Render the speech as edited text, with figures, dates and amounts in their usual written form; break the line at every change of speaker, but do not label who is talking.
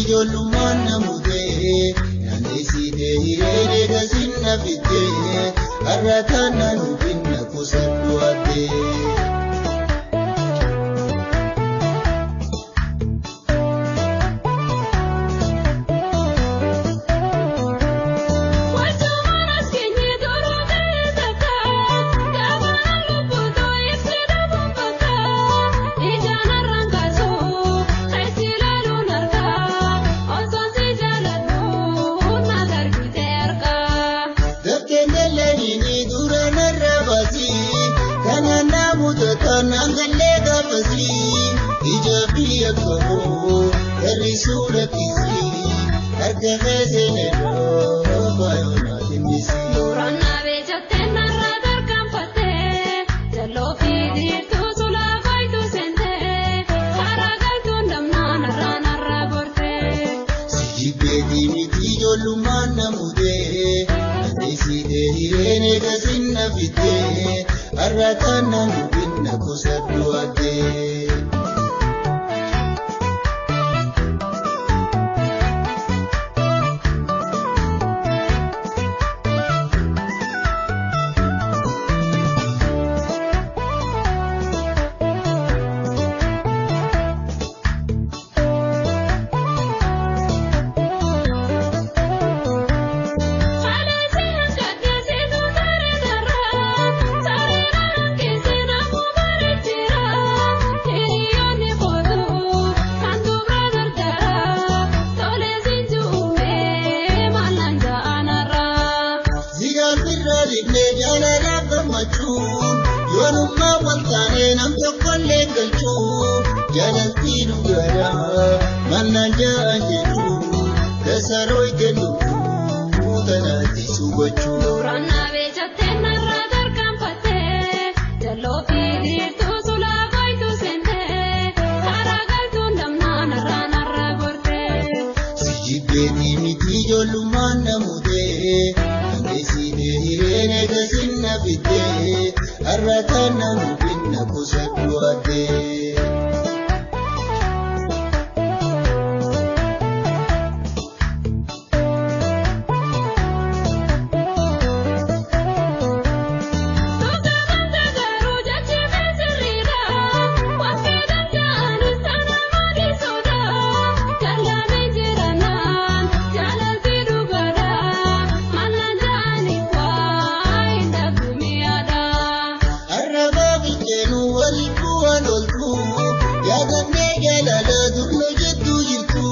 ijoollummaan namutee naanneessitee hiree gasinna fittee har'ataan naannufinna kusadhu hattee. Nangalee gaafasi ijaabii akkamoo garri suuratisi argamee seenedoo baay'oonaa dhimmisi.
Suuraan naabee jattee narraa tarkaanfattee jaloo fi dhiirtuu sulaa faayituu seentee karaa galtuun damnaa narraa gortee.
Si jibbeetii miti ijoollummaan namutee naanneessitee hireen gasinna fittee har'ataan naannufinna kusadhu hattee. Yoonummaa waltaanee nam tokkollee galchuu jaalaltii dhugaadhaa mannaan ja'an jedhuu dasaroo ijjennuu tanaattisuu gochuu.
Suuraan naabee jattee narraa tarkaanfattee jaloo fi dhiirtuu sulaa faayituu seentee karaa galtuun damnaa narraa gortee.
Si jibbeetii miti ijoollummaan namutee naanneessitee hireen gasinna fittee har'ataan naannufinna kusadhu hattee. Yaadannee jaalala durna jettuu jirtu.